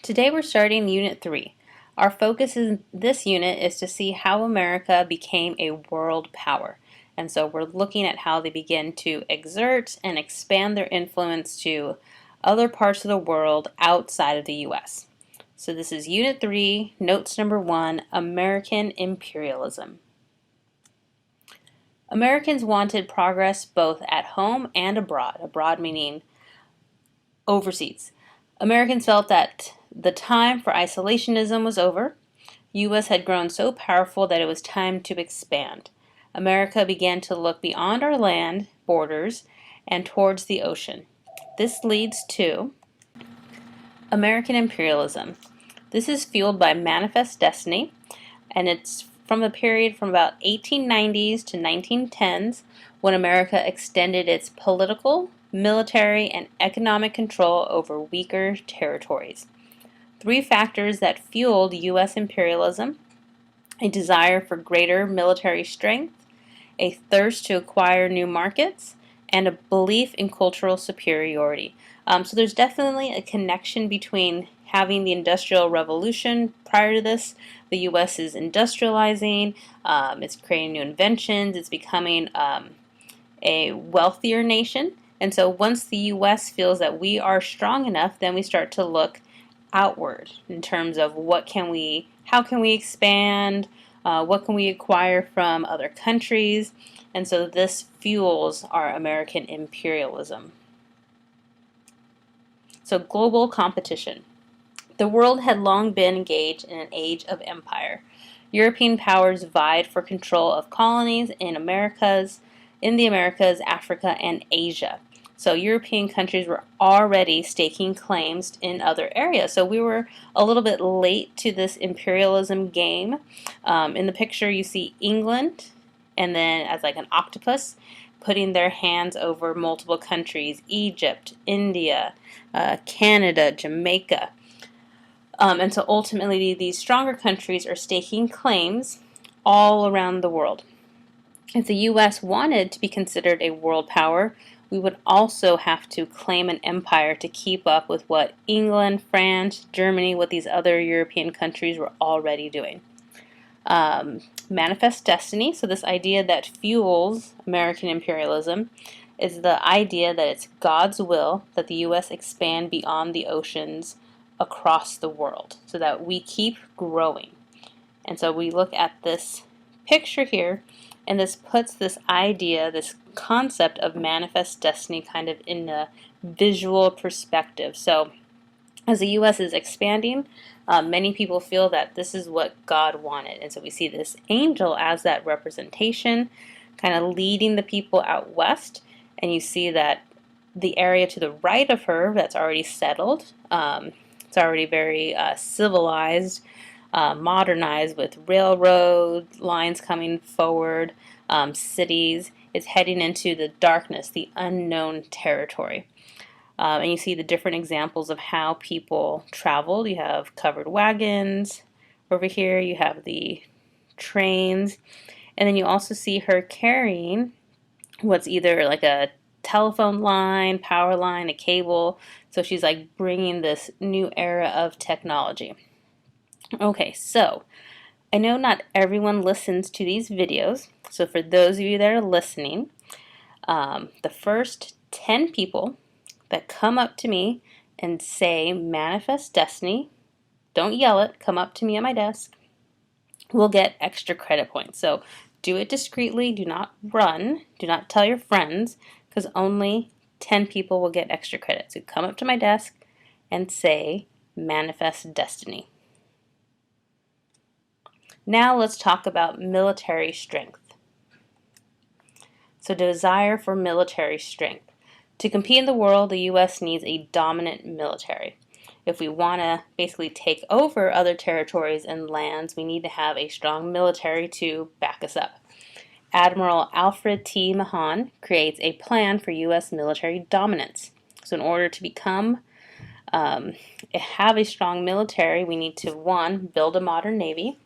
Today we're starting Unit 3. Our focus in this unit is to see how America became a world power. And so we're looking at how they begin to exert and expand their influence to other parts of the world outside of the U.S. So this is Unit 3, Notes number 1, American Imperialism. Americans wanted progress both at home and abroad meaning overseas. Americans felt that the time for isolationism was over. U.S. had grown so powerful that it was time to expand. America began to look beyond our land borders and towards the ocean. This leads to American imperialism. This is fueled by manifest destiny, and it's from a period from about 1890s to 1910s when America extended its political, military, and economic control over weaker territories. Three factors that fueled U.S. imperialism: a desire for greater military strength, a thirst to acquire new markets, and a belief in cultural superiority. So there's definitely a connection between having the Industrial Revolution prior to this. The U.S. is industrializing, it's creating new inventions, it's becoming a wealthier nation. And so once the U.S. feels that we are strong enough, then we start to look outward in terms of how can we expand, what can we acquire from other countries, and so this fuels our American imperialism. So global competition. The world had long been engaged in an age of empire. European powers vied for control of colonies in the Americas, Africa, and Asia. So European countries were already staking claims in other areas. So we were a little bit late to this imperialism game. In the picture you see England, and then as like an octopus, putting their hands over multiple countries: Egypt, India, Canada, Jamaica. And so ultimately these stronger countries are staking claims all around the world. If the U.S. wanted to be considered a world power, we would also have to claim an empire to keep up with what England, France, Germany, what these other European countries were already doing. Manifest destiny, so this idea that fuels American imperialism is the idea that it's God's will that the U.S. expand beyond the oceans across the world so that we keep growing. And so we look at this picture here, and this puts this idea, this concept of manifest destiny kind of in a visual perspective. So as the U.S. is expanding, many people feel that this is what God wanted. And so we see this angel as that representation, kind of leading the people out west. And you see that the area to the right of her that's already settled, it's already very civilized, modernized with railroad lines coming forward, cities. It's heading into the darkness, the unknown territory. And you see the different examples of how people traveled. You have covered wagons over here, you have the trains, and then you also see her carrying what's either like a telephone line, power line, a cable. So she's like bringing this new era of technology. Okay, so I know not everyone listens to these videos, so for those of you that are listening, the first 10 people that come up to me and say manifest destiny, don't yell it, come up to me at my desk, will get extra credit points. So do it discreetly, do not run, do not tell your friends, because only 10 people will get extra credit. So come up to my desk and say manifest destiny. Now let's talk about military strength. So desire for military strength. To compete in the world, the U.S. needs a dominant military. If we want to basically take over other territories and lands, we need to have a strong military to back us up. Admiral Alfred T. Mahan creates a plan for U.S. military dominance. So in order to have a strong military, we need to, one, build a modern navy,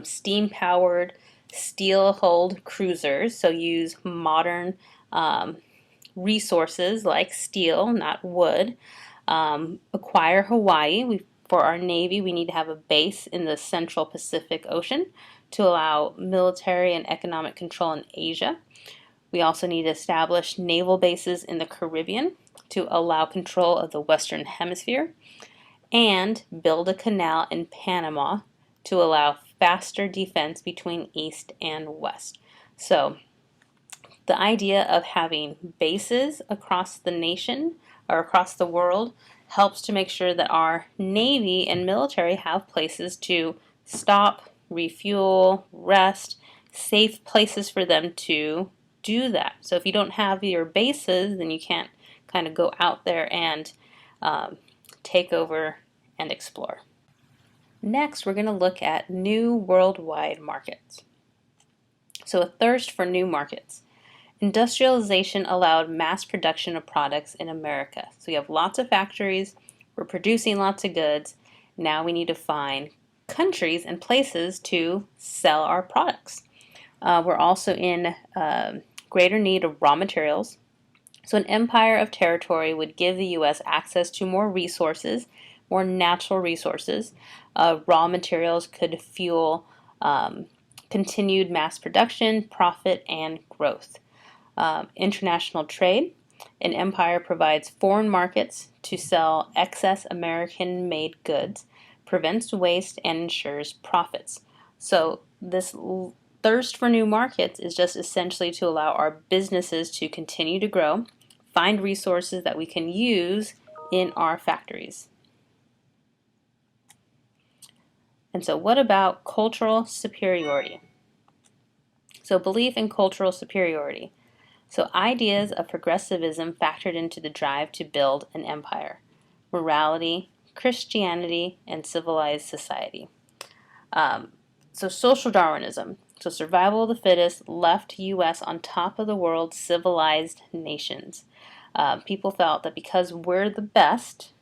steam-powered steel-hulled cruisers, so use modern resources like steel, not wood. acquire Hawaii. For our Navy, we need to have a base in the Central Pacific Ocean to allow military and economic control in Asia. We also need to establish naval bases in the Caribbean to allow control of the Western Hemisphere, and build a canal in Panama to allow faster defense between East and West. So the idea of having bases across the nation or across the world helps to make sure that our Navy and military have places to stop, refuel, rest, safe places for them to do that. So if you don't have your bases, then you can't kind of go out there and um, take over and explore. Next, we're going to look at new worldwide markets. So a thirst for new markets. Industrialization allowed mass production of products in America. So we have lots of factories, we're producing lots of goods. Now we need to find countries and places to sell our products. We're also in greater need of raw materials. So an empire of territory would give the U.S. access to more resources, more natural resources. Raw materials could fuel continued mass production, profit, and growth. International trade. An empire provides foreign markets to sell excess American-made goods, prevents waste, and ensures profits. So this thirst for new markets is just essentially to allow our businesses to continue to grow, find resources that we can use in our factories. And so what about cultural superiority? So belief in cultural superiority. So ideas of progressivism factored into the drive to build an empire. Morality, Christianity, and civilized society. So social Darwinism. So survival of the fittest left U.S. on top of the world's civilized nations. People felt that because we're the best,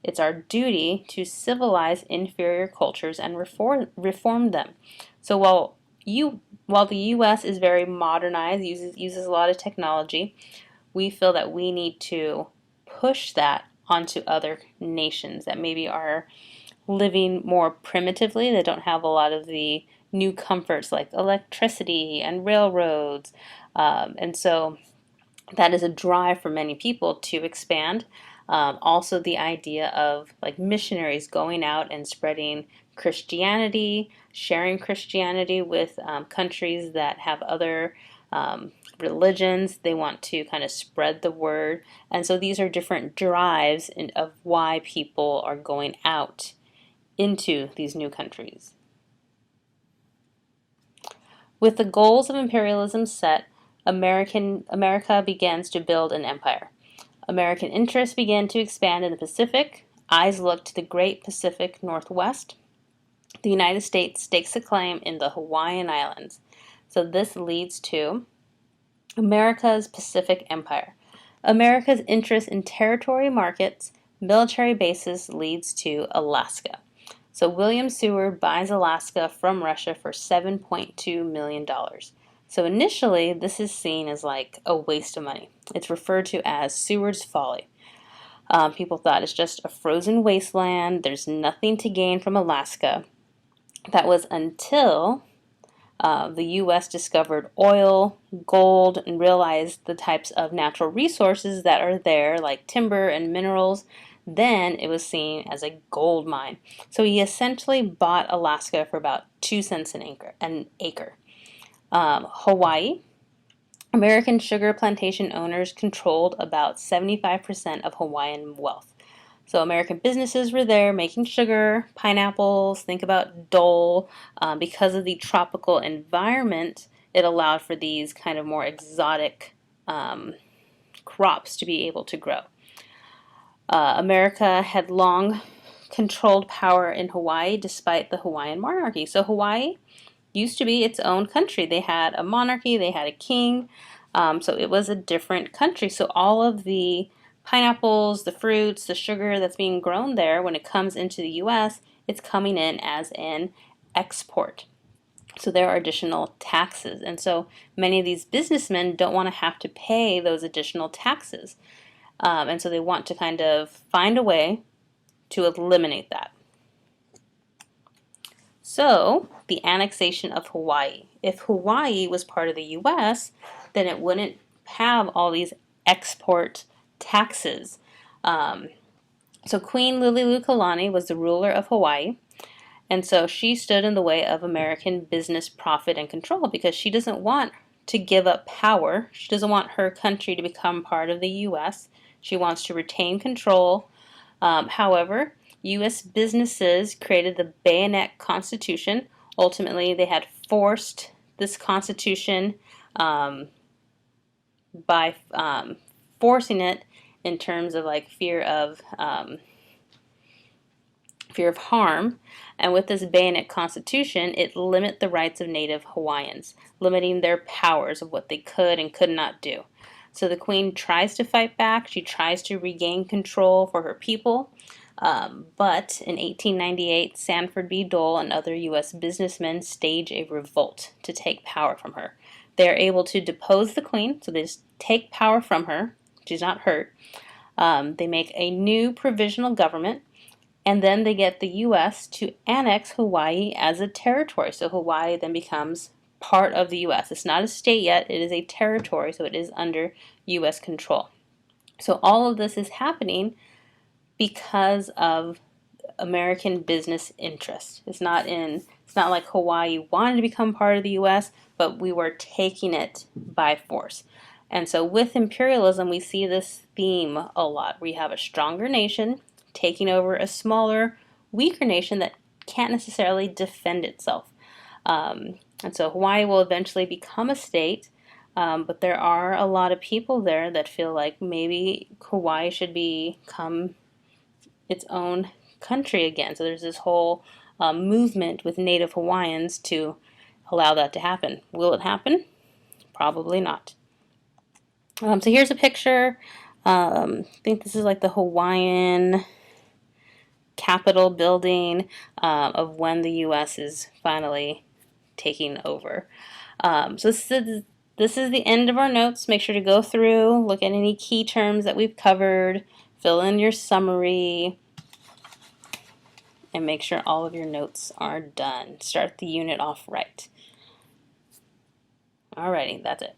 it's our duty to civilize inferior cultures and reform them. So while the U.S. is very modernized, uses a lot of technology, we feel that we need to push that onto other nations that maybe are living more primitively, that don't have a lot of the new comforts like electricity and railroads. And so that is a drive for many people to expand. Also the idea of like missionaries going out and spreading Christianity, sharing Christianity with countries that have other religions. They want to kind of spread the word. And so these are different drives of why people are going out into these new countries. With the goals of imperialism set, America begins to build an empire. American interests began to expand in the Pacific. Eyes looked to the great Pacific Northwest. The United States stakes a claim in the Hawaiian Islands. So this leads to America's Pacific Empire. America's interest in territory markets, military bases leads to Alaska. So William Seward buys Alaska from Russia for $7.2 million. So initially, this is seen as like a waste of money. It's referred to as Seward's folly. People thought it's just a frozen wasteland. There's nothing to gain from Alaska. That was until the U.S. discovered oil, gold, and realized the types of natural resources that are there, like timber and minerals. Then it was seen as a gold mine. So he essentially bought Alaska for about 2 cents an acre. Hawaii. American sugar plantation owners controlled about 75% of Hawaiian wealth. So American businesses were there making sugar, pineapples, think about dole. Because of the tropical environment, it allowed for these kind of more exotic crops to be able to grow. America had long controlled power in Hawaii despite the Hawaiian monarchy. So Hawaii used to be its own country. They had a monarchy, they had a king, so it was a different country. So all of the pineapples, the fruits, the sugar that's being grown there, when it comes into the U.S., it's coming in as an export. So there are additional taxes. And so many of these businessmen don't want to have to pay those additional taxes. And so they want to kind of find a way to eliminate that. So, the annexation of Hawaii. If Hawaii was part of the U.S., then it wouldn't have all these export taxes. So Queen Liliuokalani was the ruler of Hawaii, and so she stood in the way of American business profit and control because she doesn't want to give up power. She doesn't want her country to become part of the U.S. She wants to retain control. However, U.S. businesses created the Bayonet Constitution. Ultimately, they had forced this constitution by forcing it in terms of like fear of harm. And with this Bayonet Constitution, it limit the rights of Native Hawaiians, limiting their powers of what they could and could not do. So the Queen tries to fight back. She tries to regain control for her people. But in 1898, Sanford B. Dole and other U.S. businessmen stage a revolt to take power from her. They are able to depose the Queen, so they just take power from her. She's not hurt. They make a new provisional government, and then they get the U.S. to annex Hawaii as a territory. So Hawaii then becomes part of the U.S. It's not a state yet. It is a territory, so it is under U.S. control. So all of this is happening because of American business interest. It's not like Hawaii wanted to become part of the US, but we were taking it by force. And so with imperialism, we see this theme a lot. We have a stronger nation taking over a smaller, weaker nation that can't necessarily defend itself. And so Hawaii will eventually become a state, but there are a lot of people there that feel like maybe Hawaii should become its own country again. So there's this whole movement with Native Hawaiians to allow that to happen. Will it happen? Probably not. So here's a picture. I think this is like the Hawaiian Capitol building of when the U.S. is finally taking over. So this is the end of our notes. Make sure to go through, look at any key terms that we've covered, fill in your summary, and make sure all of your notes are done. Start the unit off right. Alrighty, that's it.